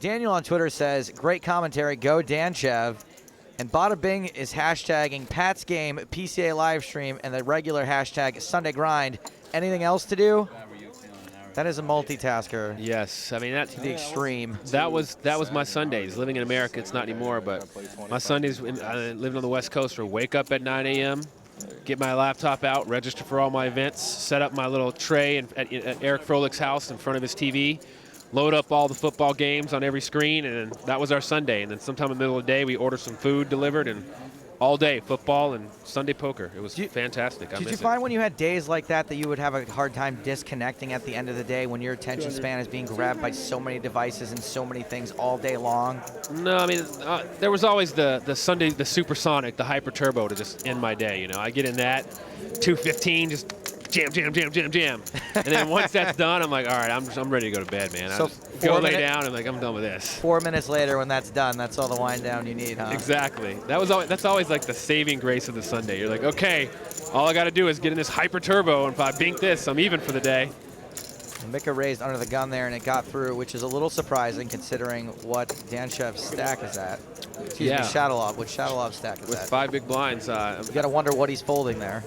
Daniel on Twitter says, great commentary, go Danchev. And Bada Bing is hashtagging Pat's game, PCA live stream, and the regular hashtag Sunday grind. Anything else to do? That is a multitasker. Yes, I mean to the extreme. That was my Sundays. Living in America, it's not anymore, but my Sundays living on the West Coast were wake up at 9 a.m., get my laptop out, register for all my events, set up my little tray at Eric Froehlich's house in front of his TV, load up all the football games on every screen, and that was our Sunday. And then sometime in the middle of the day, we order some food delivered, and all day football and Sunday poker. It was fantastic. Did you find when you had days like that you would have a hard time disconnecting at the end of the day when your attention span is being grabbed by so many devices and so many things all day long? No, I mean, there was always the Sunday, the supersonic, the hyper turbo to just end my day. You know, I get in that 2:15, just jam, jam, jam, jam, jam. And then once that's done, I'm like, all right, I'm ready to go to bed, man. So go lay down and like, I'm done with this. 4 minutes later when that's done, that's all the wind down you need, huh? Exactly. That's always like the saving grace of the Sunday. You're like, okay, all I got to do is get in this hyper turbo, and if I bink this, I'm even for the day. Mika raised under the gun there, and it got through, which is a little surprising considering what Danchev's stack is at. Excuse me, Shadowlov. What Shadowlov's stack is with at. With 5 big blinds. You got to wonder what he's folding there.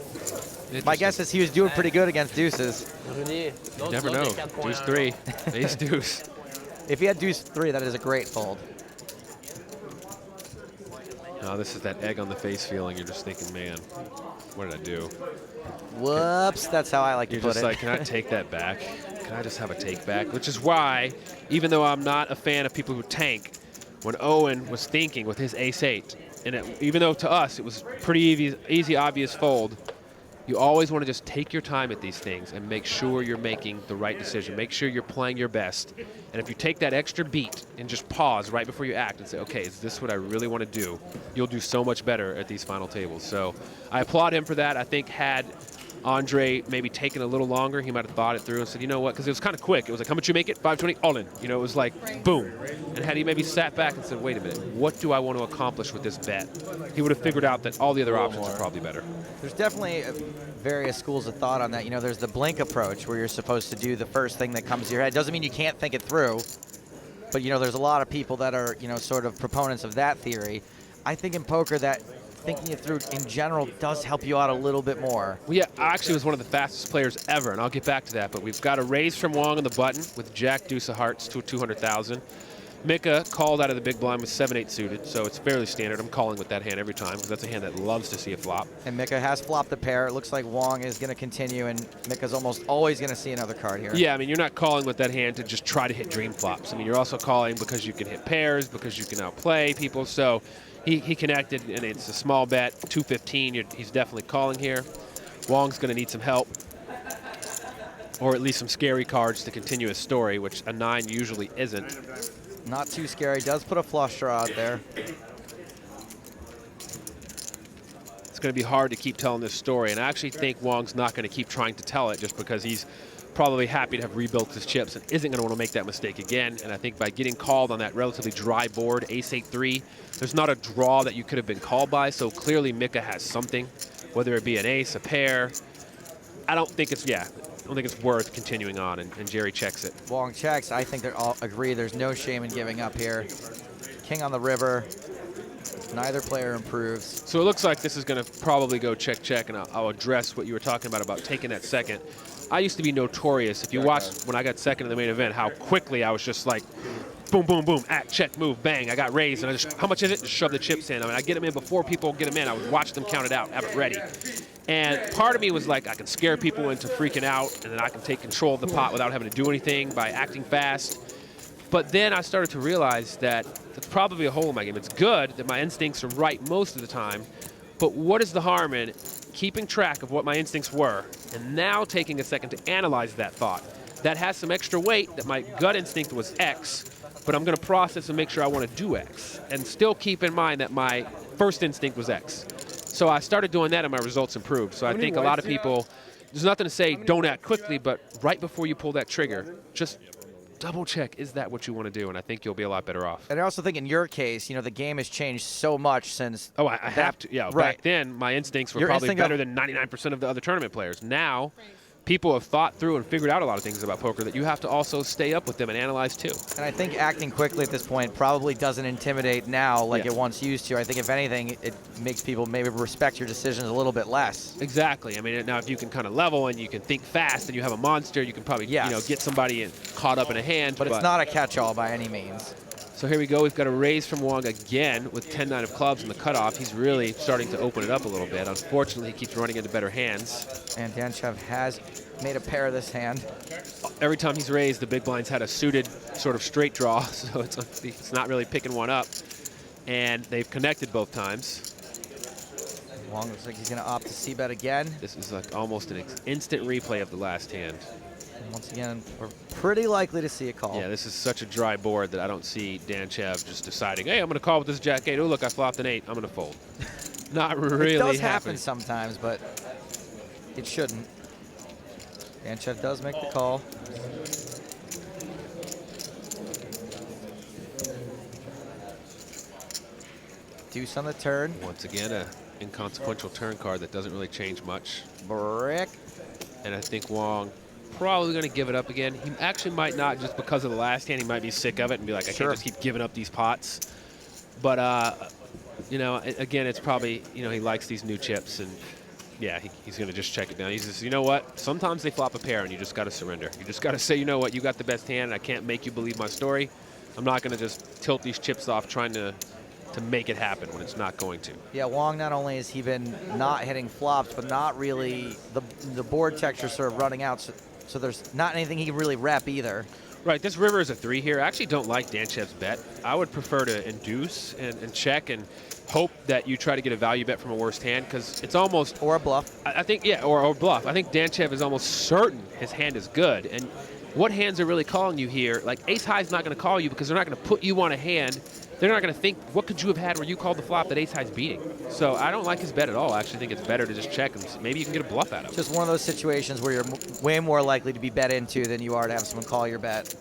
My guess is he was doing pretty good against deuces. You never know. Deuce 3, ace deuce. If he had deuce 3, that is a great fold. No, this is that egg on the face feeling. You're just thinking, man, what did I do? Whoops, that's how I like to put it. You're just like, can I take that back? Can I just have a take back? Which is why, even though I'm not a fan of people who tank, when Owen was thinking with his ace-8, and even though to us it was pretty easy, obvious fold, you always want to just take your time at these things and make sure you're making the right decision. Make sure you're playing your best. And if you take that extra beat and just pause right before you act and say, okay, is this what I really want to do? You'll do so much better at these final tables. So I applaud him for that. I think had Andre maybe taken a little longer, he might have thought it through and said, you know what, because it was kind of quick. It was like, how much you make it? 520, all in. You know, it was like, boom. And had he maybe sat back and said, wait a minute, what do I want to accomplish with this bet? He would have figured out that all the other options are probably better. There's definitely various schools of thought on that. You know, there's the blink approach where you're supposed to do the first thing that comes to your head. Doesn't mean you can't think it through, but, you know, there's a lot of people that are, you know, sort of proponents of that theory. I think in poker that thinking it through in general does help you out a little bit more. Well, yeah, I actually was one of the fastest players ever, and I'll get back to that, but we've got a raise from Wong on the button with Jack Deuce of Hearts to 200,000. Mika called out of the big blind with 7-8 suited, so it's fairly standard. I'm calling with that hand every time because that's a hand that loves to see a flop. And Mika has flopped the pair. It looks like Wong is going to continue, and Mika's almost always going to see another card here. Yeah, I mean, you're not calling with that hand to just try to hit dream flops. I mean, you're also calling because you can hit pairs, because you can outplay people. So he connected, and it's a small bet, 215. He's definitely calling here. Wong's going to need some help, or at least some scary cards to continue his story, which a 9 usually isn't. Not too scary. Does put a flush draw out there. It's going to be hard to keep telling this story, and I actually think Wong's not going to keep trying to tell it just because he's probably happy to have rebuilt his chips and isn't going to want to make that mistake again. And I think by getting called on that relatively dry board, ace-8-3, there's not a draw that you could have been called by, so clearly Mika has something, whether it be an ace, a pair. I don't think it's worth continuing on, and Jerry checks it. Wong checks. I think they all agree there's no shame in giving up here. King on the river. Neither player improves. So it looks like this is going to probably go check, check, and I'll address what you were talking about taking that second. I used to be notorious, if you watched when I got second in the main event, how quickly I was just like, boom, boom, boom, act, check, move, bang. I got raised, and I just, how much is it? Just shove the chips in. I mean, I get them in before people get them in. I would watch them count it out, have it ready. And part of me was like, I can scare people into freaking out, and then I can take control of the pot without having to do anything by acting fast. But then I started to realize that that's probably a hole in my game. It's good that my instincts are right most of the time, but what is the harm in keeping track of what my instincts were and now taking a second to analyze that thought? That has some extra weight, that my gut instinct was X, but I'm going to process and make sure I want to do X, and still keep in mind that my first instinct was X. So I started doing that, and my results improved. So I think a lot of people, there's nothing to say don't act quickly, but right before you pull that trigger, just double check, is that what you want to do? And I think you'll be a lot better off. And I also think in your case, you know, the game has changed so much since. Oh, I have to. Yeah, right. Back then, my instincts were probably better than 99% of the other tournament players. Now, people have thought through and figured out a lot of things about poker that you have to also stay up with them and analyze too. And I think acting quickly at this point probably doesn't intimidate now like it once used to. I think if anything, it makes people maybe respect your decisions a little bit less. Exactly. I mean, now if you can kind of level and you can think fast and you have a monster, you can probably get somebody caught up in a hand. But it's not a catch-all by any means. So here we go. We've got a raise from Wong again with 10-9 of clubs in the cutoff. He's really starting to open it up a little bit. Unfortunately, he keeps running into better hands. And Danchev has made a pair of this hand. Every time he's raised, the big blind's had a suited sort of straight draw, so it's not really picking one up. And they've connected both times. Wong looks like he's going to opt to c-bet again. This is like almost an instant replay of the last hand. And once again, we're pretty likely to see a call. Yeah, this is such a dry board that I don't see Danchev just deciding, hey, I'm going to call with this jack-8. Oh, look, I flopped an 8. I'm going to fold. Not really It does happening. happen sometimes, but it shouldn't. Danchev does make the call. Deuce on the turn. Once again, an inconsequential turn card that doesn't really change much. Brick. And I think Wong probably going to give it up again. He actually might not, just because of the last hand. He might be sick of it and be like, I can't just keep giving up these pots. But, you know, again, it's probably, you know, he likes these new chips. And, yeah, he's going to just check it down. He's just, you know what? Sometimes they flop a pair and you just got to surrender. You just got to say, you know what? You got the best hand. And I can't make you believe my story. I'm not going to just tilt these chips off trying to make it happen when it's not going to. Yeah, Wong, not only has he been not hitting flops, but not really, the board texture sort of running out, so there's not anything he can really rep either. Right, this river is a 3 here. I actually don't like Danchev's bet. I would prefer to induce and check and hope that you try to get a value bet from a worst hand, because it's almost... Or a bluff. I think, yeah, or bluff. I think Danchev is almost certain his hand is good. And what hands are really calling you here? Like, ace high is not going to call you because they're not going to put you on a hand. They're not going to think, what could you have had where you called the flop that ace high's beating? So I don't like his bet at all. I actually think it's better to just check and maybe you can get a bluff out of it. Just one of those situations where you're way more likely to be bet into than you are to have someone call your bet.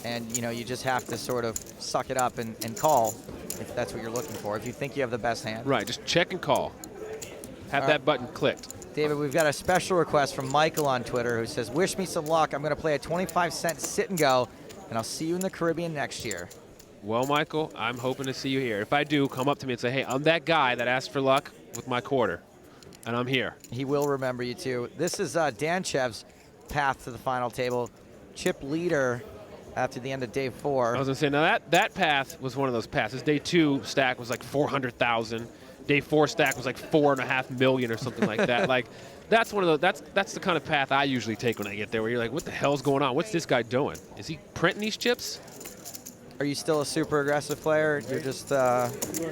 And, you know, you just have to sort of suck it up and call if that's what you're looking for, if you think you have the best hand. Right, just check and call. Have that button clicked. David, we've got a special request from Michael on Twitter who says, wish me some luck. I'm going to play a 25-cent sit and go, and I'll see you in the Caribbean next year. Well, Michael, I'm hoping to see you here. If I do, come up to me and say, hey, I'm that guy that asked for luck with my quarter, and I'm here. He will remember you, too. This is Danchev's path to the final table. Chip leader after the end of day 4. I was going to say, now that path was one of those paths. His day 2 stack was like 400,000. Day 4 stack was like 4.5 million or something like that. Like, that's one of those. That's the kind of path I usually take when I get there, where you're like, what the hell's going on? What's this guy doing? Is he printing these chips? Are you still a super aggressive player? You're just...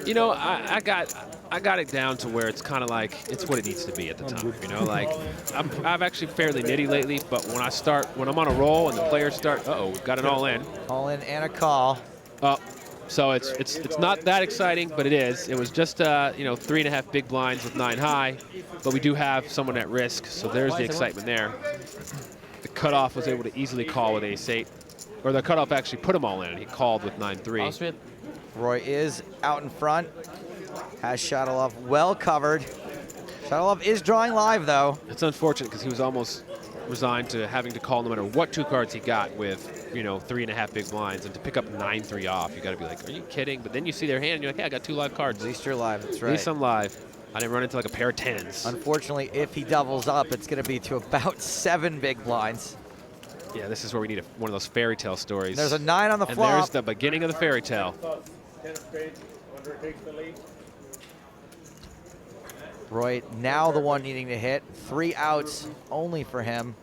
You know, I got it down to where it's kind of like it's what it needs to be at the time. You know, like I've actually fairly nitty lately, but when I'm on a roll and the players start, we've got an all in and a call. So it's not that exciting, but it is. It was just 3.5 big blinds with 9 high, but we do have someone at risk, so there's the excitement there. The cutoff was able to easily call with ace 8. Or the cutoff actually put him all in, and he called with 9-3. Roy is out in front. Has Shadalov well covered. Shadalov is drawing live, though. It's unfortunate because he was almost resigned to having to call no matter what 2 cards he got with, 3.5 big blinds. And to pick up 9-3 off, you got to be like, are you kidding? But then you see their hand, and you're like, hey, I got 2 live cards. At least you're live, that's right. At least I'm live. I didn't run into like a pair of 10s. Unfortunately, if he doubles up, it's going to be to about 7 big blinds. Yeah, this is where we need one of those fairy tale stories. There's a 9 on the flop. And there's the beginning of the fairy tale. Roy now the one needing to hit. 3 outs only for him.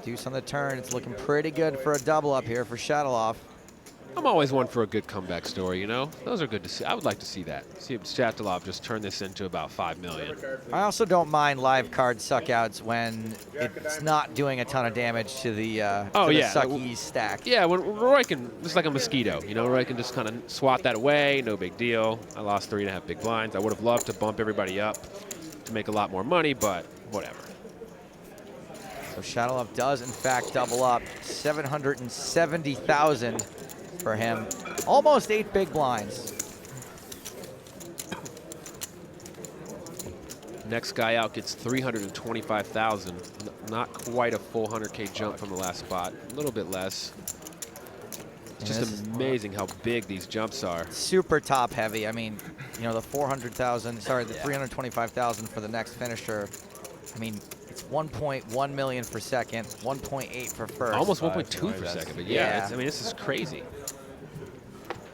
Deuce on the turn. It's looking pretty good for a double up here for Shadalov. I'm always one for a good comeback story, you know? Those are good to see. I would like to see that. See if Shatilov just turn this into about 5 million. I also don't mind live card suckouts when it's not doing a ton of damage to the, sucky stack. Yeah, when Roy can, just like a mosquito, Roy can just kind of swat that away, no big deal. I lost 3.5 big blinds. I would have loved to bump everybody up to make a lot more money, but whatever. So Shadalov does, in fact, double up. 770,000 for him. Almost 8 big blinds. Next guy out gets 325,000. Not quite a full 100K jump from the last spot. A little bit less. It's just amazing how big these jumps are. Super top heavy. I mean, you know, the 325,000 for the next finisher. I mean, it's 1.1 million for second, 1.8 for first. Almost 1.2 for second, but yeah, Yeah. I mean, this is crazy.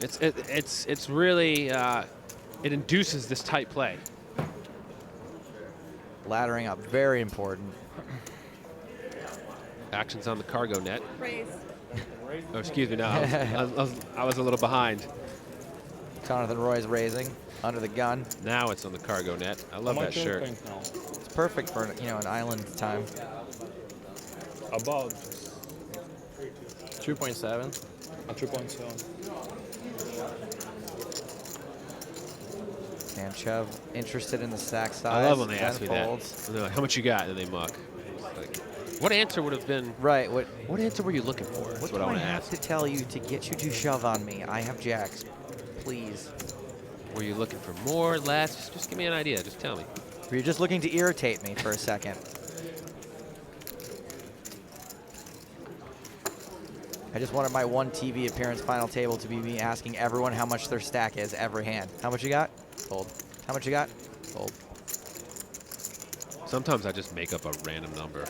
It's really it induces this tight play. Laddering up, very important. Action's on the cargo net. Oh, excuse me, no, I was a little behind. Jonathan Roy's raising under the gun. Now it's on the cargo net. I love that shirt. It's perfect for, you know, an island time. About 2.7. 2.7. And Chev interested in the stack size. I love when they ask me folds. that. They're like, how much you got? And they muck. Like, what answer would have been? Right. What answer were you looking for? That's what I want to have ask. to tell you to get you to shove on me? I have jacks. Please. Were you looking for more, less? Just give me an idea. Just tell me. Or you're just looking to irritate me for a second. I just wanted my one TV appearance final table to be me asking everyone how much their stack is every hand. How much you got? Fold. How much you got? Fold. Sometimes I just make up a random number.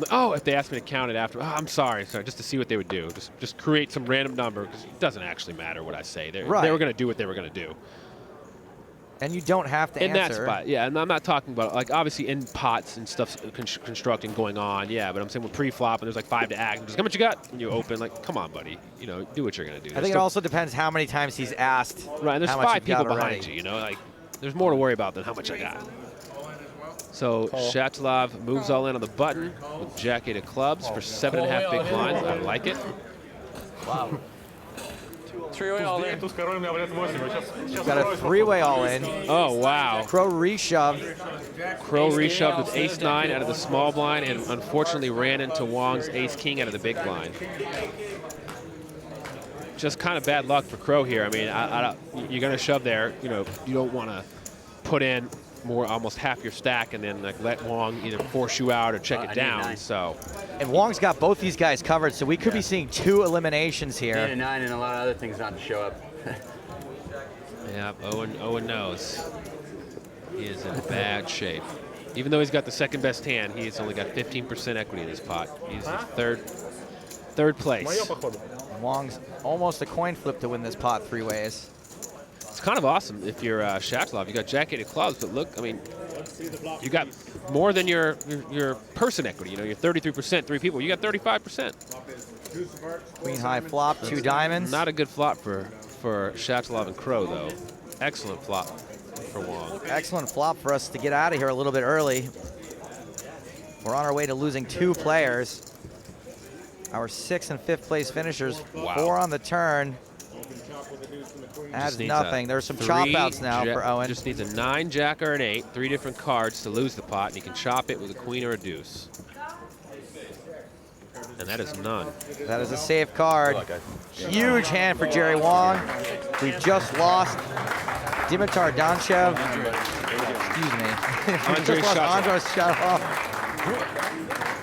Oh, if they ask me to count it after, oh, I'm sorry, just to see what they would do. Just create some random number, because it doesn't actually matter what I say. They were going to do what they were going to do. And you don't have to answer. In that spot, yeah. And I'm not talking about, like, obviously in pots and stuff constructing going on, yeah. But I'm saying with pre-flop and there's like 5 to act. Just how much you got? And you open, like, come on, buddy. You know, do what you're going to do. I think it also depends how many times he's asked. Right, and there's how much 5 you've got people behind already. you, you know? Like, there's more to worry about than how much I got. So PCALive moves all in on the button with Jack 8 of clubs for 7.5 big blinds. I like it. Wow. Three-way all in. Got a three-way all in. Oh, wow. Crow reshoved. Crow reshoved with ace-9 out of the small blind and unfortunately ran into Wong's ace-king out of the big blind. Just kind of bad luck for Crow here. I mean, you're going to shove there. You know, you don't want to put in almost half your stack and then like let Wong either force you out or check it down. So, and Wong's got both these guys covered, so we could be seeing 2 eliminations here. 8 and 9 and a lot of other things not to show up. yeah, Owen knows he is in bad shape. Even though he's got the second best hand, he's only got 15% equity in this pot. He's in third place. Wong's almost a coin flip to win this pot 3 ways. It's kind of awesome if you're PCALive. You got Jack 8 of clubs, but look, I mean, you got more than your person equity. You know, you're 33%, 3 people. You got 35%. Queen high flop, 2 diamonds. Not a good flop for PCALive and Crow though. Excellent flop for Wong. Excellent flop for us to get out of here a little bit early. We're on our way to losing 2 players. Our 6th and 5th place finishers, 4 on the turn. Adds nothing. There's some chop outs now for Owen. Just needs a 9, Jack, or an 8, 3 different cards to lose the pot, and he can chop it with a queen or a deuce. And that is none. That is a safe card. Huge hand for Jerry Wong. We just lost Dimitar Donchev. Excuse me. Andrei Shatlov.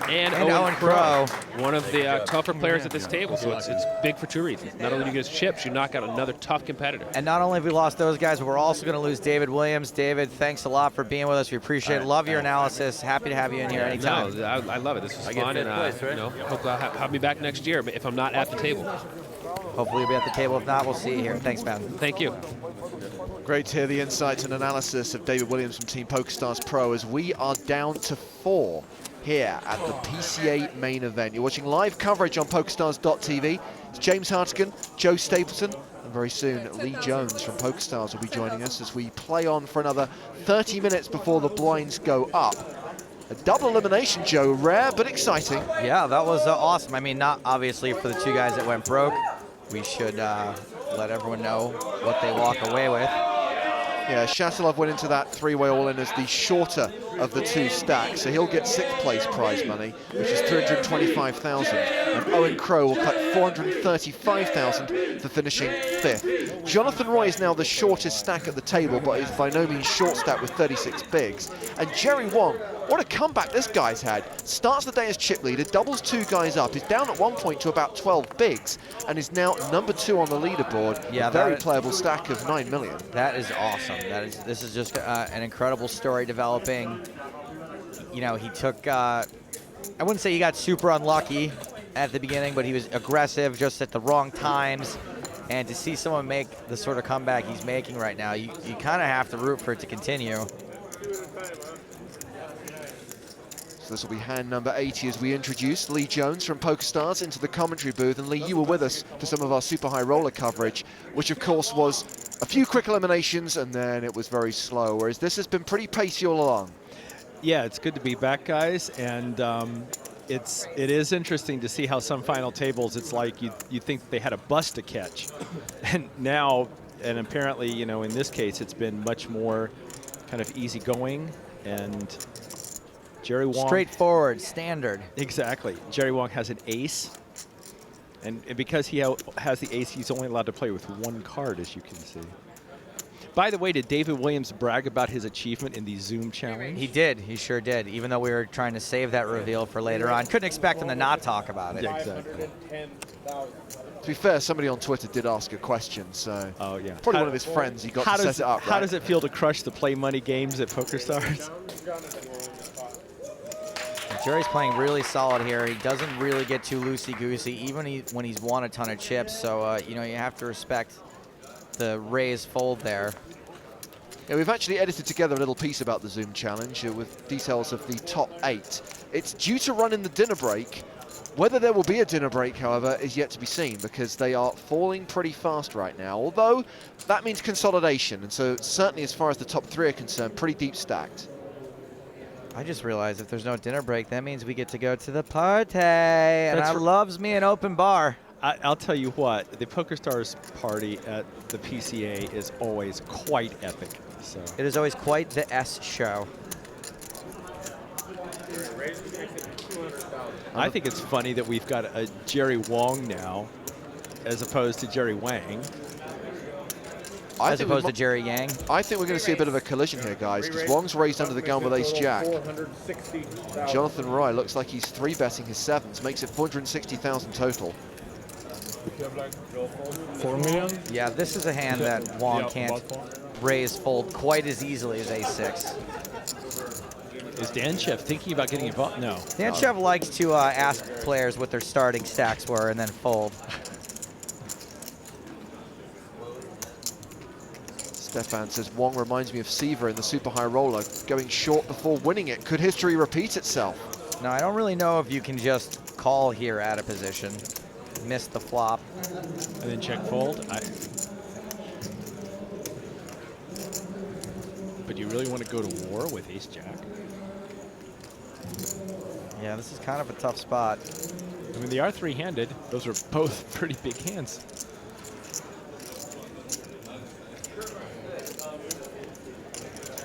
And Owen Crow, one of the tougher players at this table, so it's big for 2 reasons. Not only do you get his chips, you knock out another tough competitor. And not only have we lost those guys, but we're also going to lose David Williams. David, thanks a lot for being with us. We appreciate it. Love your analysis. Happy to have you in here anytime. No, I love it. This was fun, and you know, hope I'll have me back next year if I'm not at the table. Hopefully you'll be at the table. If not, we'll see you here. Thanks, man. Thank you. Great to hear the insights and analysis of David Williams from Team PokerStars Pro as we are down to 4 here at the PCA main event. You're watching live coverage on PokerStars.tv. It's James Hartigan, Joe Stapleton, and very soon Lee Jones from PokerStars will be joining us as we play on for another 30 minutes before the blinds go up. A double elimination, Joe. Rare but exciting. Yeah, that was awesome. I mean, not obviously for the 2 guys that went broke. We should let everyone know what they walk away with. Yeah, PCALive went into that 3-way all-in as the shorter of the 2 stacks, so he'll get 6th place prize money, which is 325,000, and Owen Crow will collect 435,000 for finishing 5th. Jonathan Roy is now the shortest stack at the table, but is by no means short stack with 36 bigs. And Jerry Wong, what a comeback this guy's had. Starts the day as chip leader, doubles 2 guys up, is down at one point to about 12 bigs, and is now number 2 on the leaderboard. Yeah, a very playable stack of 9 million. That is awesome. This is just an incredible story developing. You know, he took, I wouldn't say he got super unlucky at the beginning, but he was aggressive just at the wrong times. And to see someone make the sort of comeback he's making right now, you kind of have to root for it to continue. So this will be hand number 80 as we introduce Lee Jones from PokerStars into the commentary booth. And Lee, you were with us for some of our super high roller coverage, which of course was a few quick eliminations and then it was very slow, whereas this has been pretty pacey all along. Yeah, it's good to be back, guys, and it is interesting to see how some final tables, it's like you think they had a bus to catch, and now, and apparently, you know, in this case, it's been much more kind of easygoing, and Jerry Wong, Straightforward, standard. Exactly. Jerry Wong has an ace, and because he has the ace, he's only allowed to play with 1 card, as you can see. By the way, did David Williams brag about his achievement in the Zoom challenge? He did. He sure did, even though we were trying to save that reveal for later on. Couldn't expect him to not talk about it. Yeah, exactly. To be fair, somebody on Twitter did ask a question, so Oh, yeah. probably one of his friends he got to set it up. How right? does it feel to crush the play money games at PokerStars? Jerry's playing really solid here. He doesn't really get too loosey-goosey, even when he's won a ton of chips. So, you know, you have to respect the raise fold there. Yeah, we've actually edited together a little piece about the Zoom challenge with details of the top 8. It's due to run in the dinner break. Whether there will be a dinner break, however, is yet to be seen because they are falling pretty fast right now. Although that means consolidation, and so certainly as far as the top 3 are concerned, pretty deep stacked. I just realized if there's no dinner break, that means we get to go to the party, and I loves me an open bar. I'll tell you what, the PokerStars party at the PCA is always quite epic. So It is always quite the S show. I think it's funny that we've got a Jerry Wong now, as opposed to Jerry Wang. As opposed to Jerry Yang. I think we're going to see a bit of a collision here, guys, because Wong's raised under the gun with ace-jack. Jonathan Roy looks like he's 3-betting his 7s, makes it 460,000 total. 4 million? Yeah, this is a hand that Wong can't raise fold quite as easily as ace-6. Is Danchev thinking about getting involved? No. Danchev likes to ask players what their starting stacks were and then fold. Stefan says Wong reminds me of Seaver in the super high roller, going short before winning it. Could history repeat itself? Now, I don't really know if you can just call here out of position. Miss the flop. And then check fold. But you really want to go to war with ace-jack? Yeah, this is kind of a tough spot. I mean, they are 3-handed. Those are both pretty big hands.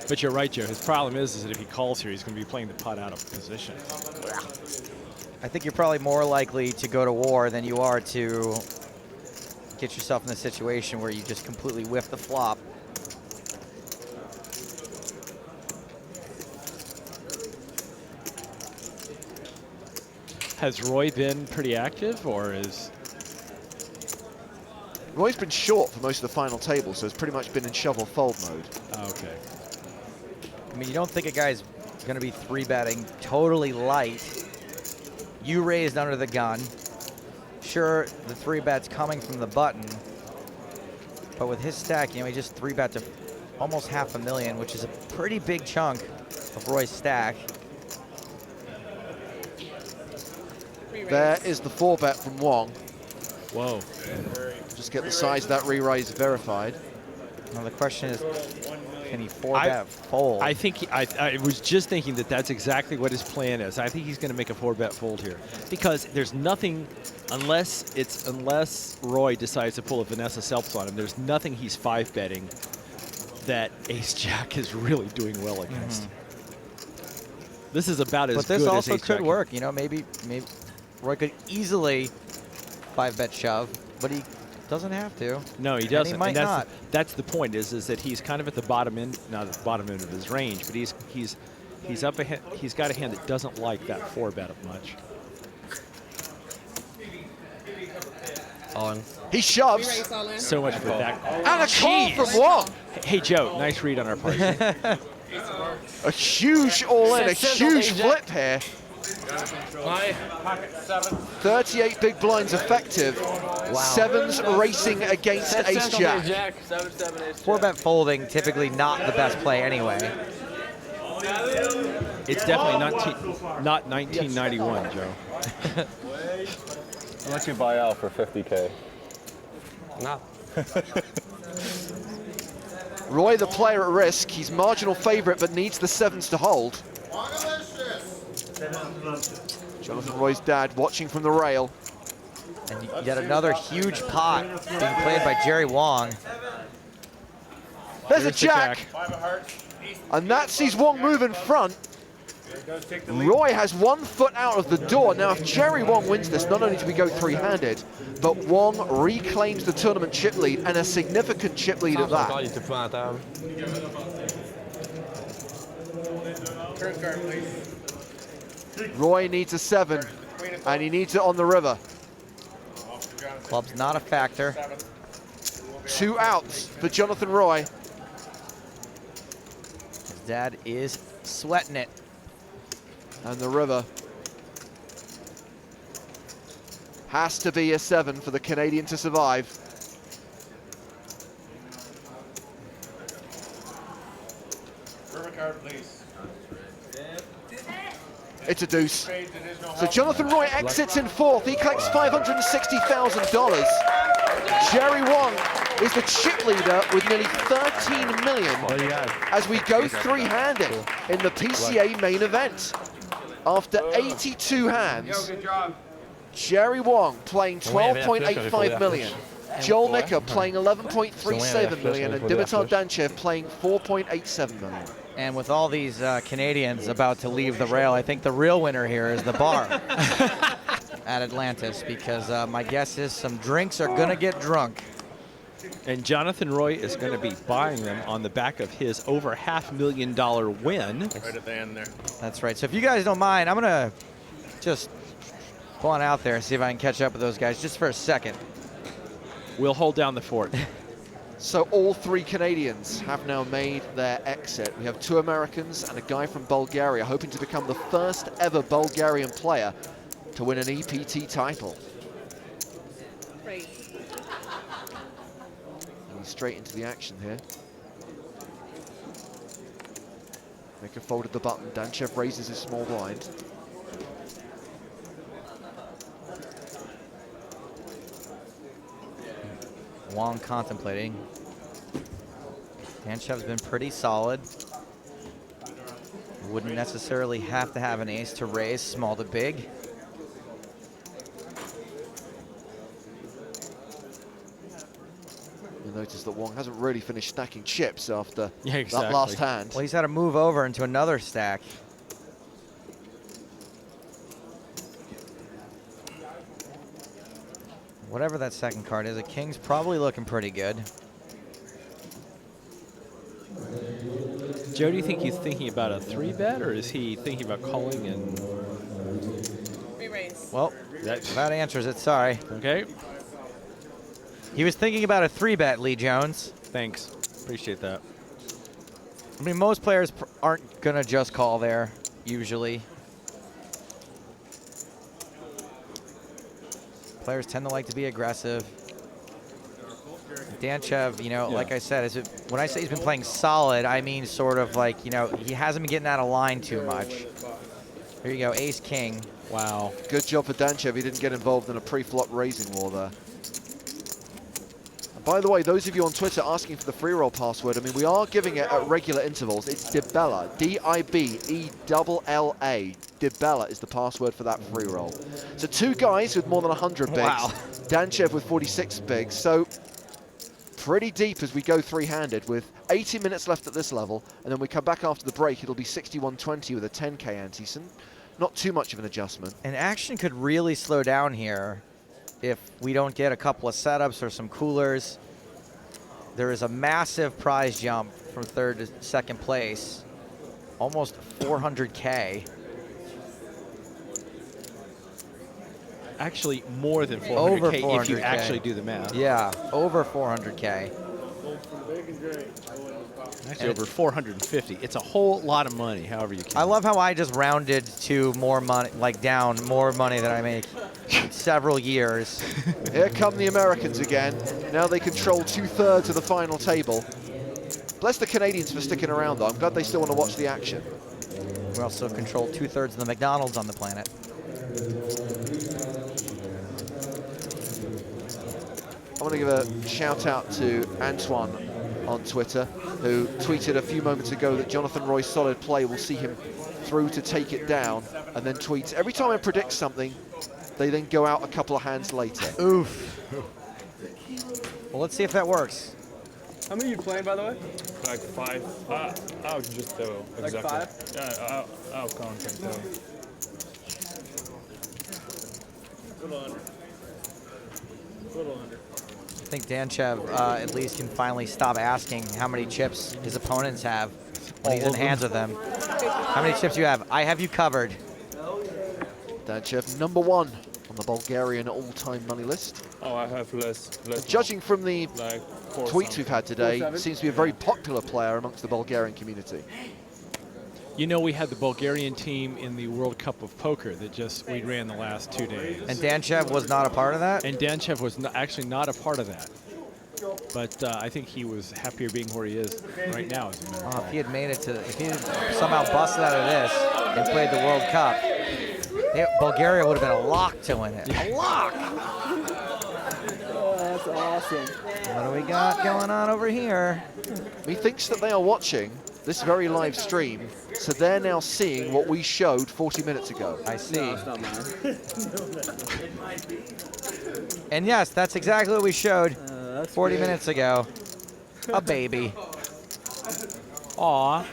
But you're right, Joe. His problem is that if he calls here, he's going to be playing the pot out of position. I think you're probably more likely to go to war than you are to get yourself in a situation where you just completely whiff the flop. Has Roy been pretty active, or is... Roy's been short for most of the final table, so it's pretty much been in shovel fold mode. Okay. I mean, you don't think a guy's going to be 3-betting totally light. You raised under the gun. Sure, the 3-bet's coming from the button, but with his stack, you know, he just 3-bet to almost $500,000, which is a pretty big chunk of Roy's stack. There is the 4-bet from Wong. Whoa. Just get the size of that re-raise verified. Now the question is, can he 4-bet fold? I think I was just thinking that that's exactly what his plan is. I think he's going to make a 4-bet fold here because there's nothing, unless Roy decides to pull a Vanessa Selps on him, there's nothing he's 5-betting that ace-jack is really doing well against. This is about as But good this as also ace could jack. work. You know, maybe Roy could easily 5-bet shove, but he doesn't have to. No, he And doesn't. he might that's not. that's the point. Is that he's kind of at the bottom end, not at the bottom end of his range, but he's up ahead. He's got a hand that doesn't like that 4-bet much. On. He shoves. So much for that. And a call from Wong. Hey, Joe, nice read on our part. A huge all-in, a huge flip here. My pocket 7. 38 big blinds effective. Sevens racing against ace jack. Jack. 7, 7, ace. 4-bet folding, typically not the best play anyway. It's definitely not 1991, Joe. I'll let you buy out for 50K. No. Roy, the player at risk. He's marginal favorite, but needs the sevens to hold. Jonathan Roy's dad watching from the rail. And yet another huge pot being played by Jerry Wong. There's a There's the jack. And that sees Wong move in front. Roy has 1 foot out of the door. Now, if Jerry Wong wins this, not only do we go three-handed, but Wong reclaims the tournament chip lead, and a significant chip lead at that. Roy needs a 7, and he needs it on the river. Club's not a factor. 2 outs for Jonathan Roy. His dad is sweating it. And the river has to be a 7 for the Canadian to survive. River card, please. It's a deuce. So Jonathan Roy exits in 4th. He collects $560,000. Jerry Wong is the chip leader with nearly 13 million as we go three-handed in the PCA main event. After 82 hands, Jerry Wong playing 12.85 million. Joel Nicker playing 11.37 million, and Dimitar Danchev playing 4.87 million. And with all these Canadians about to leave the rail, I think the real winner here is the bar at Atlantis, because my guess is some drinks are going to get drunk. And Jonathan Roy is going to be buying them on the back of his over $500,000 win. Right at the end there. That's right. So if you guys don't mind, I'm going to just go on out there and see if I can catch up with those guys just for a second. We'll hold down the fort. So all 3 Canadians have now made their exit. We have 2 Americans and a guy from Bulgaria hoping to become the first ever Bulgarian player to win an EPT title. Right. And he's straight into the action here. Nicker folded the button. Danchev raises his small blind. Wong contemplating. Danchev's been pretty solid. Wouldn't necessarily have to have an ace to raise small to big. You'll notice that Wong hasn't really finished stacking chips after Yeah, that last hand. Well, he's had to move over into another stack. Whatever that second card is, a king's probably looking pretty good. Joe, do you think he's thinking about a 3-bet, or is he thinking about calling and... Re-raise. Well, that answers it, sorry. Okay, He was thinking about a 3-bet, Lee Jones. thanks. Appreciate that. I mean, most players aren't gonna just call there, usually. Players tend to like to be aggressive. Danchev, you know, Yeah. like I said, when I say he's been playing solid, I mean sort of like, you know, he hasn't been getting out of line too much. Here you go, ace king. Wow. Good job for Danchev. He didn't get involved in a pre-flop raising war there. And by the way, those of you on Twitter asking for the free roll password, I mean, we are giving it at regular intervals. It's Dibella, D-I-B-E-L-L-A. Dibella is the password for that free roll. So 2 guys with more than 100 bigs. Wow. Danchev with 46 bigs. So pretty deep as we go three-handed with 80 minutes left at this level, and then we come back after the break. It'll be 61.20 with a 10K ante. So not too much of an adjustment. And action could really slow down here if we don't get a couple of setups or some coolers. There is a massive prize jump from 3rd to 2nd place, almost 400K. Actually, more than 400K Over if you 400K. actually do the math. Yeah, over 400K. Actually, over 450. It's a whole lot of money, however you count. I love how I just rounded to more money, like down more money than I make in several years. Here come the Americans again. Now they control 2/3 of the final table. Bless the Canadians for sticking around, though. I'm glad they still want to watch the action. We also control 2/3 of the McDonald's on the planet. I want to give a shout out to Antoine on Twitter, who tweeted a few moments ago that Jonathan Roy's solid play will see him through to take it down, and then tweets, every time I predict something, they then go out a couple of hands later. Oof. Well, let's see if that works. How many you playing, by the way? Like 5. I'll just tell. Like Exactly. 5? Yeah, I'll count and tell. Little under. Little under. I think Danchev at least can finally stop asking how many chips his opponents have when he's in hands with them. How many chips do you have? I have you covered. Danchev, #1 on the Bulgarian all-time money list. Oh, I have less. Judging from the Like 4 tweets something. we've had today, 4-7? seems to be a very popular player amongst the Bulgarian community. You know, we had the Bulgarian team in the World Cup of Poker that we ran the last 2 days. And Danchev was not a part of that? And Danchev was actually not a part of that. But I think he was happier being where he is right now, as a matter of Oh, fact. if he had made it to, if he had somehow busted out of this and played the World Cup, Bulgaria would have been a lock to win it. A lock! Oh, that's awesome. What do we got going on over here? Methinks that they are watching this very live stream, so they're now seeing what we showed 40 minutes ago. I see. No, it's not mine. And yes, that's exactly what we showed That's 40 great. minutes ago. A baby. Aw.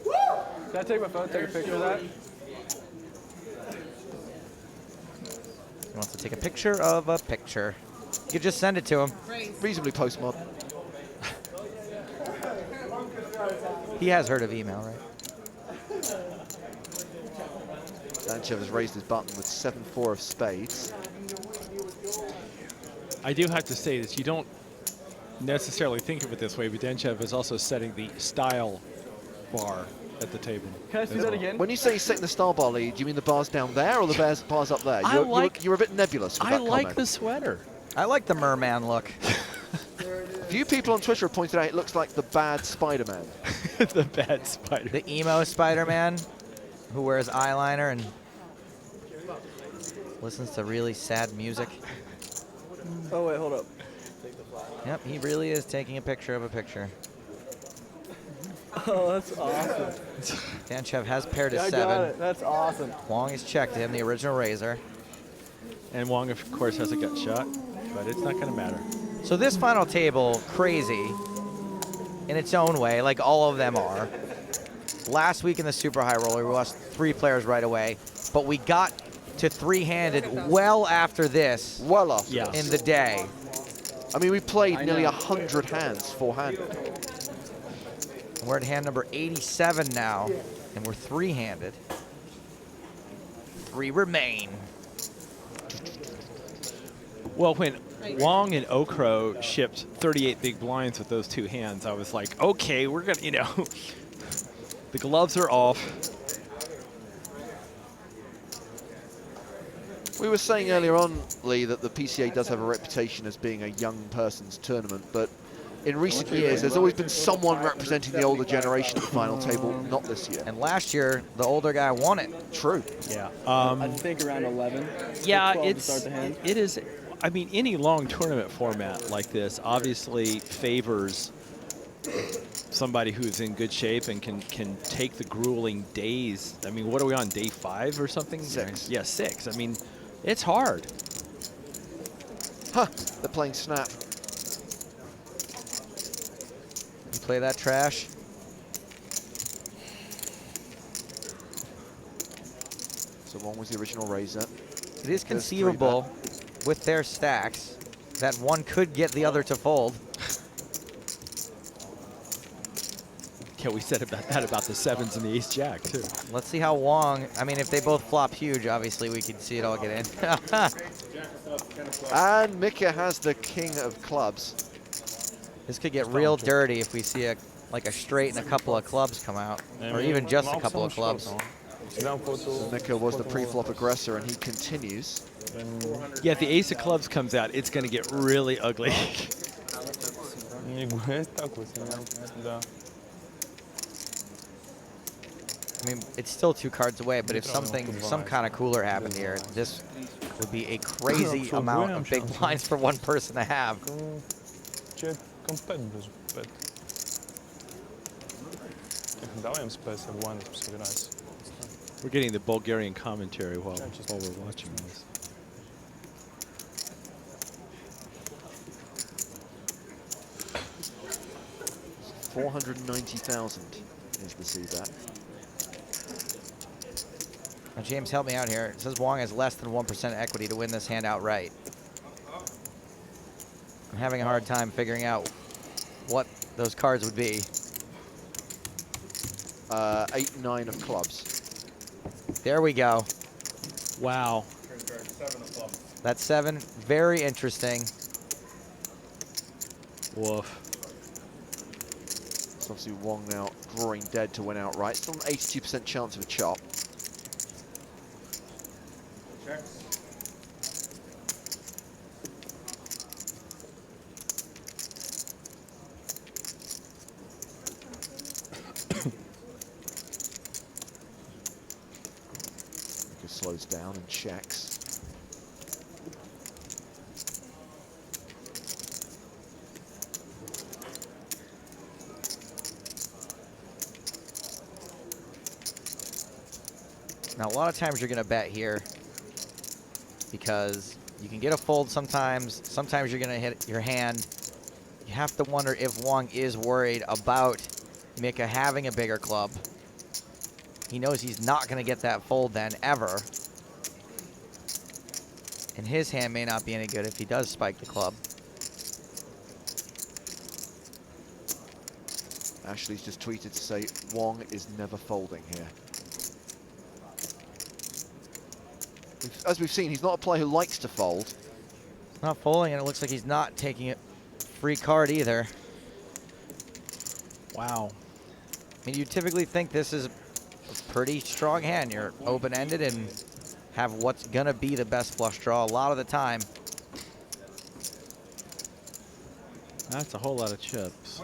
Can I take my phone, take a picture of that? He wants to take a picture of a picture. You could just send it to him. Reasonably postmodern. He has heard of email, right? Danchev has raised his button with 7-4 of spades. I do have to say that you don't necessarily think of it this way, but Danchev is also setting the style bar at the table. Can I see that again? When you say setting the star bar lead, do you mean the bars down there or the bars up there? You're a bit nebulous with I that like comment. the sweater. I like the merman look. A few people on Twitter have pointed out it looks like the bad Spider-Man. The bad spider. The emo Spider-Man who wears eyeliner and listens to really sad music. Oh, wait, hold up. Yep, he really is taking a picture of a picture. Oh, that's awesome. Danchev has paired to I got 7. it. That's awesome. Wong has checked him, the original razor. And Wong, of course, has a gut shot, but it's not going to matter. So this final table, crazy in its own way, like all of them are. Last week in the Super High Roller, we lost 3 players right away, but we got to 3-handed well after this Well after. Yeah. in the day. I mean, we played nearly 100 hands 4-handed. We're at hand number 87 now, and we're 3-handed. 3 remain. Well, when Wong and Okro shipped 38 big blinds with those 2 hands, I was like, okay, we're going to, the gloves are off. We were saying earlier on, Lee, that the PCA does have a reputation as being a young person's tournament, but in recent years, there's always been someone representing the older generation at the final table, not this year. And last year, the older guy won it. True. Yeah. I think around 11. Yeah, 12 to start the hand. it is. I mean, any long tournament format like this obviously favors somebody who's in good shape and can take the grueling days. I mean, what are we on, day 5 or something? 6. Yeah, 6. I mean, it's hard. Huh, they're playing snap. play that trash. So one was the original raiser. It is conceivable with their stacks that one could get the other to fold. Yeah, we said about that about the sevens and the ace jack too. Let's see how Wong, I mean, if they both flop huge, obviously we can see it all get in. And Mika has the king of clubs. This could get real dirty if we see like a straight and a couple of clubs come out, or even just a couple of clubs. So Mika was the pre-flop aggressor, and he continues. Yeah, if the ace of clubs comes out, it's going to get really ugly. I mean, it's still 2 cards away, but if some kind of cooler happened here, this would be a crazy amount of big blinds for one person to have. We're getting the Bulgarian commentary while we're watching this. $490,000 is the c-bet. Now, James, help me out here. It says Wong has less than 1% equity to win this hand outright. I'm having a hard time figuring out what those cards would be. 8, 9 of clubs. There we go. Wow. That's 7. Very interesting. Woof. So obviously Wong now drawing dead to win outright. Still an 82% chance of a chop. Slows down and checks. Now, a lot of times you're going to bet here because you can get a fold sometimes. Sometimes you're going to hit your hand. You have to wonder if Wong is worried about Mika having a bigger club. He knows he's not going to get that fold then, ever. And his hand may not be any good if he does spike the club. Ashley's just tweeted to say Wong is never folding here. As we've seen, he's not a player who likes to fold. Not folding, and it looks like he's not taking a free card either. Wow. I mean, you typically think this is a pretty strong hand. You're open-ended and have what's gonna be the best flush draw a lot of the time. That's a whole lot of chips.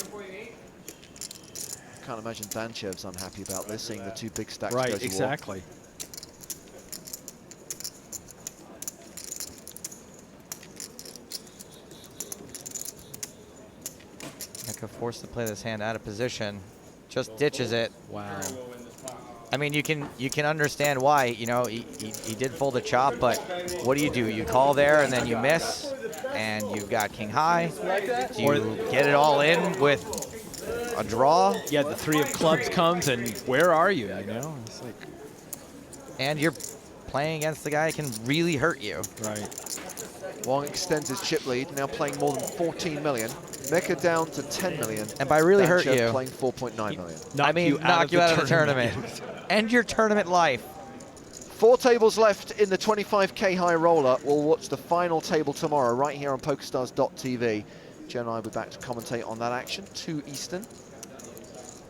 Can't imagine Danchev's unhappy about this, seeing the 2 big stacks Right, go to war. exactly. Mika forced to play this hand out of position. Just ditches it. Wow. I mean, you can understand why. You know, he did fold a chop, but what do? You call there and then you miss, and you've got king high. Do you get it all in with a draw? Yeah, the 3 of clubs comes, and where are you? You know, it's like. And you're playing against the guy who can really hurt you. Right. Wong extends his chip lead, now playing more than 14 million. Mika down to 10 million. And by really hurt Danchev you, playing 4.9 million. I mean, knock you out of the tournament. End your tournament life. 4 tables left in the 25k high roller. We'll watch the final table tomorrow right here on PokerStars.tv. Jen and I will be back to commentate on that action, 2 Eastern.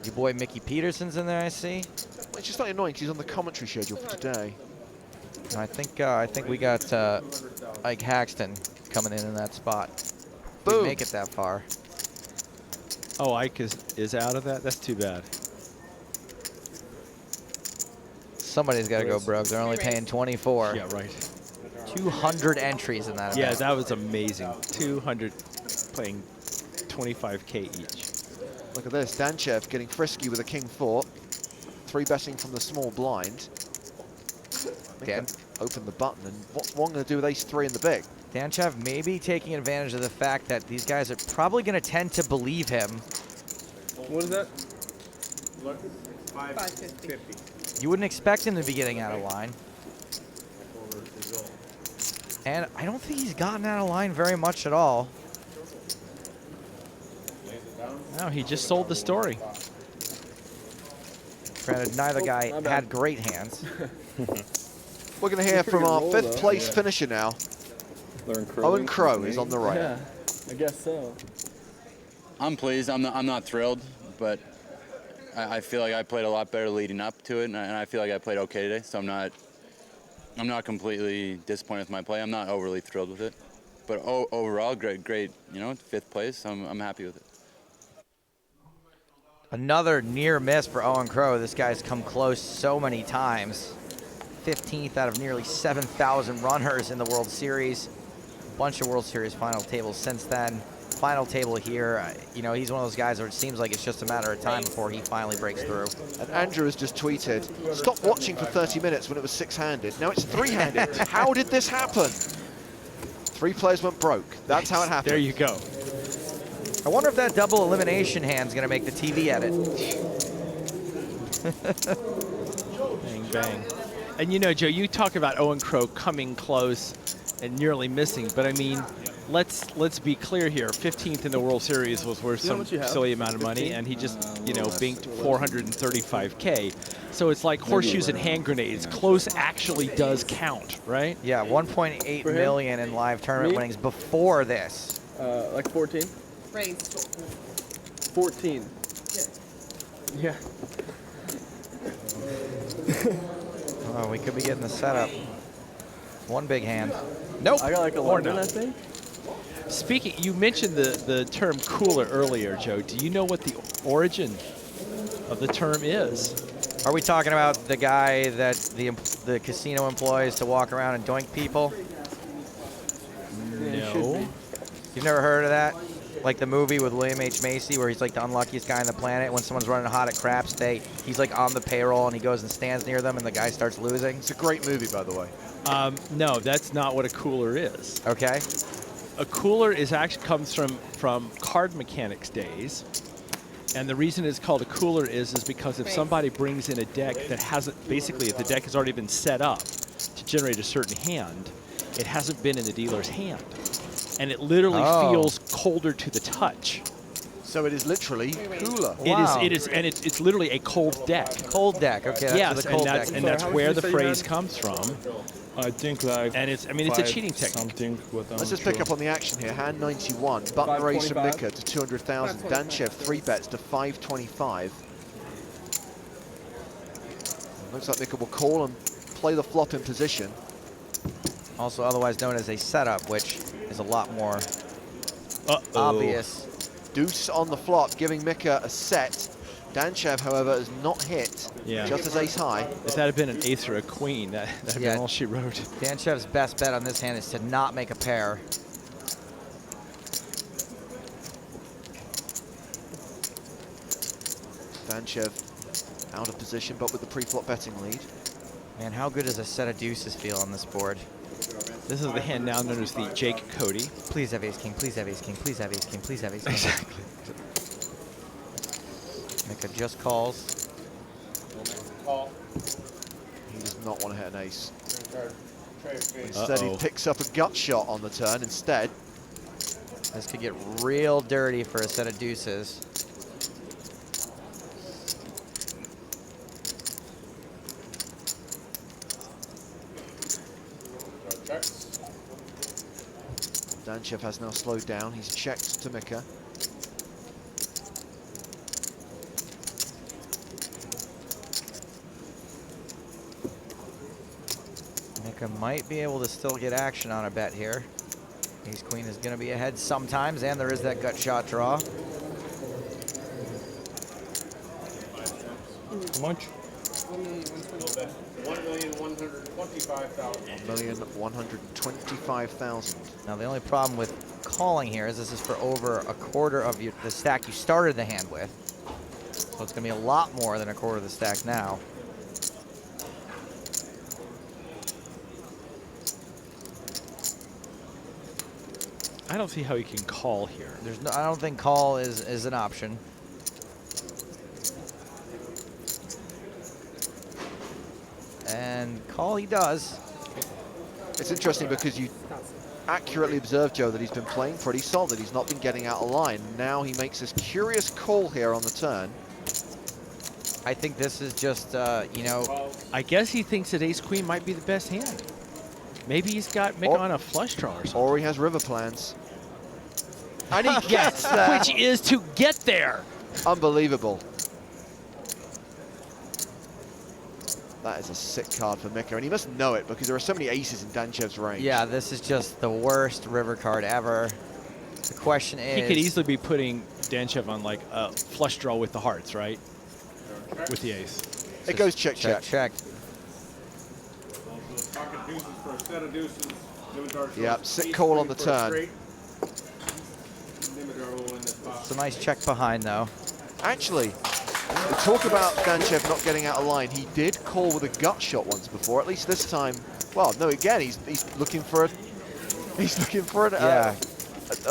Your boy Mickey Peterson's in there, I see. It's just slightly annoying because he's on the commentary schedule for today. I think we got Ike Haxton coming in that spot. Boom. We make it that far. Oh, Ike is out of that? That's too bad. Somebody's got to go broke. They're only paying 24. Yeah, right. 200 entries in that Yeah, event. that was amazing. 200 playing 25k each. Look at this, Danchev getting frisky with a king-4. 3-betting from the small blind. Dan, Open the button, and what's Wong going to do with ace-3 in the big? Danchev may be taking advantage of the fact that these guys are probably going to tend to believe him What is that? 550. You wouldn't expect him to be getting out of line. And I don't think he's gotten out of line very much at all. No, he just sold the story. Granted, neither guy my bad. had great hands. We're going to hear from good our roll, fifth though. place finisher now. Owen Crow is on the right. Yeah, I guess so. I'm pleased. I'm not thrilled, but I feel like I played a lot better leading up to it, and I feel like I played okay today. So I'm not completely disappointed with my play. I'm not overly thrilled with it, but overall, great. You know, fifth place. I'm happy with it. Another near miss for Owen Crow. This guy's come close so many times. 15th out of nearly 7,000 runners in the World Series. A bunch of World Series final tables since then. Final table here, you know, he's one of those guys where it seems like it's just a matter of time before he finally breaks through. And Andrew has just tweeted, stop watching for 30 minutes when it was six-handed. Now it's three-handed. How did this happen? 3 players went broke. That's how it happened. There you go. I wonder if that double elimination hand's gonna make the TV edit. Bang, bang. And you know, Joe, you talk about Owen Crow coming close and nearly missing, but I mean, let's be clear here. 15th in the World Series was worth some silly amount of money, and he just, you know, binked 435K. So it's like horseshoes and hand grenades. Close actually does count, right? Yeah, 1.8 million in live tournament winnings before this. Like 14? Raised. 14. Yeah. Oh, we could be getting the setup. One big hand. Nope. I got like Or 11, no. I think. Speaking, you mentioned the term cooler earlier, Joe. Do you know what the origin of the term is? Are we talking about the guy that the casino employs to walk around and doink people? No. You've never heard of that? Like the movie with William H. Macy where he's like the unluckiest guy on the planet. When someone's running hot at craps, he's like on the payroll and he goes and stands near them and the guy starts losing. It's a great movie, by the way. No, that's not what a cooler is. Okay. A cooler is actually comes from card mechanics days. And the reason it's called a cooler is because if somebody brings in a deck that hasn't, basically if the deck has already been set up to generate a certain hand, it hasn't been in the dealer's hand. And it literally feels colder to the touch. So it is literally cooler. Wow. It is, and it's literally a cold deck. Cold deck. Okay. That's Yes, where the cold deck. and that's How much where did the you say you phrase had? comes from. I think like. And it's, I mean, it's a five cheating technique. Something, but I'm Let's just not pick up sure. on the action here. Hand 91, button raise from 525. Mika to 200,000. 525. Danchev 3 bets to 525. Looks like Mika will call and play the flop in position. Also otherwise known as a setup, which is a lot more obvious. Deuce on the flop, giving Mika a set. Danchev, however, has not hit. Yeah. Just as ace high. If that had been an ace or a queen, that'd have Yeah. been all she wrote. Danchev's best bet on this hand is to not make a pair. Danchev out of position, but with the pre-flop betting lead. Man, how good does a set of deuces feel on this board? This is the hand now known as the Jake Cody. Please have ace king, please have ace king, please have ace king, please have ace king. Exactly. Mika just calls. He does not want to hit an ace. Instead, he picks up a gut shot on the turn instead. This could get real dirty for a set of deuces. Danchev has now slowed down. He's checked to Mika. Mika might be able to still get action on a bet here. Ace queen is going to be ahead sometimes, and there is that gut shot draw. How much? 1,125,000. 1,125,000. Now the only problem with calling here is this is for over a quarter of the stack you started the hand with. So it's going to be a lot more than a quarter of the stack now. I don't see how he can call here. There's no, I don't think call is an option. And call he does. It's interesting because you accurately observed, Joe, that he's been playing pretty solid. He's not been getting out of line. Now he makes this curious call here on the turn. I think this is just, you know. I guess he thinks that ace-queen might be the best hand. Maybe he's got Mick on a flush draw or something. Or he has river plans. And he gets there. Which is to get there. Unbelievable. That is a sick card for Mika, and he must know it because there are so many aces in Danchev's range. Yeah, this is just the worst river card ever. The question is... He could easily be putting Danchev on like a flush draw with the hearts, right? With the ace. It goes check, check. Check. Yep, sick call on the turn. It's a nice check behind, though. Actually, we talk about Danchev not getting out of line. He did call with a gut shot once before. At least this time, well, no, again, he's looking for a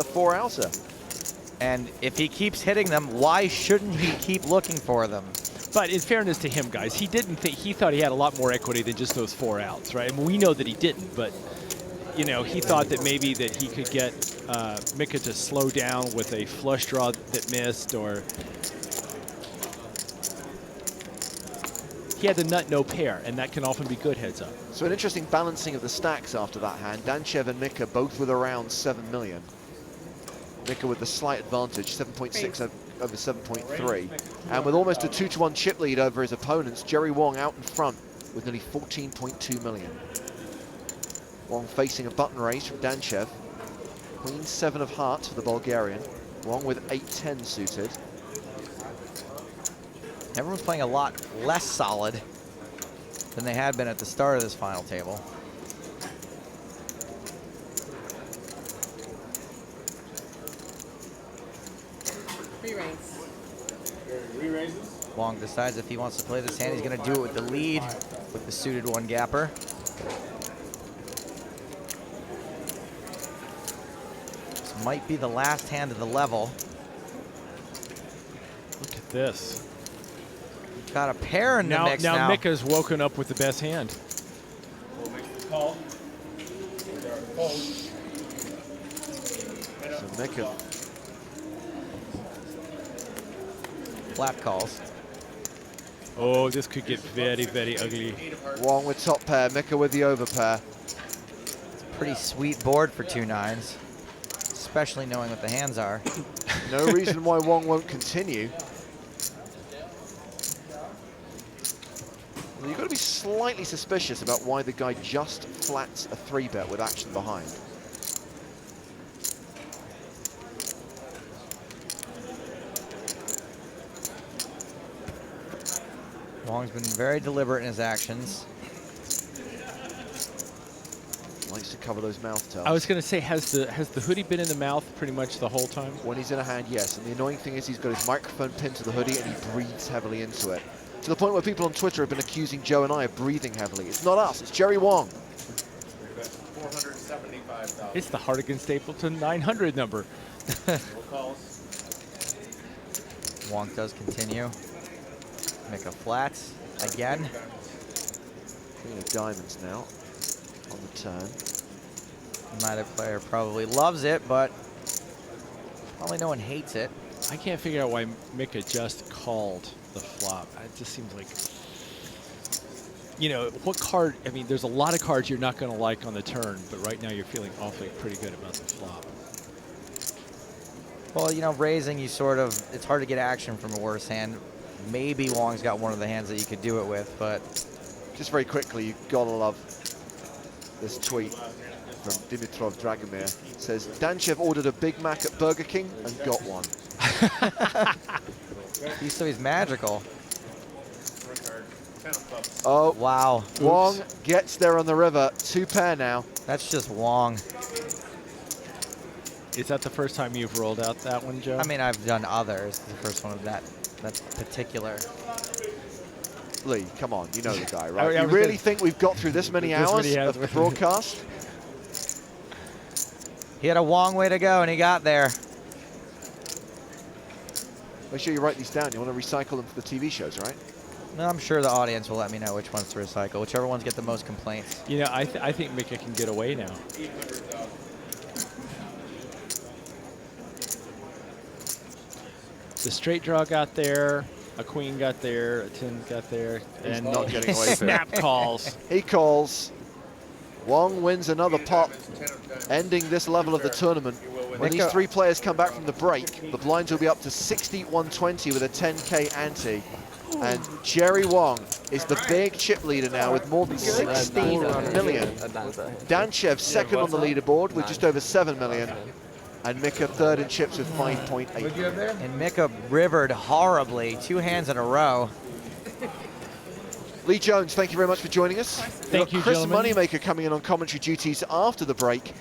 four-outer. And if he keeps hitting them, why shouldn't he keep looking for them? But in fairness to him, guys, he thought he had a lot more equity than just those 4 outs, right? I mean, we know that he didn't, but you know, he thought that maybe that he could get Mika to slow down with a flush draw that missed, or he had the nut no pair, and that can often be good heads up. So an interesting balancing of the stacks after that hand. Danchev and Mika both with around 7 million. Mika with the slight advantage, 7.6 over 7.3. And with almost a 2-to-1 chip lead over his opponents, Jerry Wong out in front with nearly 14.2 million. Wong facing a button raise from Danchev. Queen 7 of hearts for the Bulgarian. Wong with 8-10 suited. Everyone's playing a lot less solid than they had been at the start of this final table. Re-raise. Wong decides if he wants to play this hand, he's going to do it with the lead, with the suited one gapper. This might be the last hand of the level. Look at this. Got a pair in the mix now. Now Mika's woken up with the best hand. So Mika. Flat calls. Oh, this could get very, very ugly. Wong with top pair, Mika with the over pair. It's a pretty sweet board for 2 nines, especially knowing what the hands are. No reason why Wong won't continue. Well, you've got to be slightly suspicious about why the guy just flats a 3-bet with action behind. Wong's been very deliberate in his actions. Likes to cover those mouth tails. I was going to say, has the hoodie been in the mouth pretty much the whole time? When he's in a hand, yes. And the annoying thing is he's got his microphone pinned to the hoodie and he breathes heavily into it. To the point where people on Twitter have been accusing Joe and I of breathing heavily. It's not us, it's Jerry Wong. $475. It's the Hardigan Stapleton 900 number. Wong does continue. Make a flats again. Queen of diamonds now on the turn. Neither player probably loves it, but probably no one hates it. I can't figure out why Mika just called the flop. It just seems like, you know, what card, I mean, there's a lot of cards you're not going to like on the turn, but right now you're feeling awfully pretty good about the flop. Well, you know, raising, you sort of, it's hard to get action from a worse hand. Maybe Wong's got one of the hands that you could do it with, but... Just very quickly, you've got to love this tweet from Dimitrov Dragomir. It says, Danchev ordered a Big Mac at Burger King and got one. He's magical. Oh, wow. Wong gets there on the river. 2 pair now. That's just Wong. Is that the first time you've rolled out that one, Joe? I mean, I've done others. The first one of that particular. Lee, come on, you know the guy, right? I You really think we've got through this many hours of broadcast? He had a long way to go, and he got there. Make sure you write these down. You want to recycle them for the TV shows, right? No, I'm sure the audience will let me know which ones to recycle, whichever ones get the most complaints. You know, I think Mika can get away now. The straight draw got there, a queen got there, a 10 got there, and not getting away with it. snap calls. He calls. Wong wins another pot, ending this level of the tournament. When these three players come back from the break, the blinds will be up to 60-120 with a 10K ante. And Jerry Wong is the big chip leader now with more than 16 million. Danchev second on the leaderboard with just over 7 million. And Mika third in chips with 5.8. And Mika rivered horribly, 2 hands in a row. Lee Jones, thank you very much for joining us. Thank you, Chris gentlemen. Moneymaker coming in on commentary duties after the break.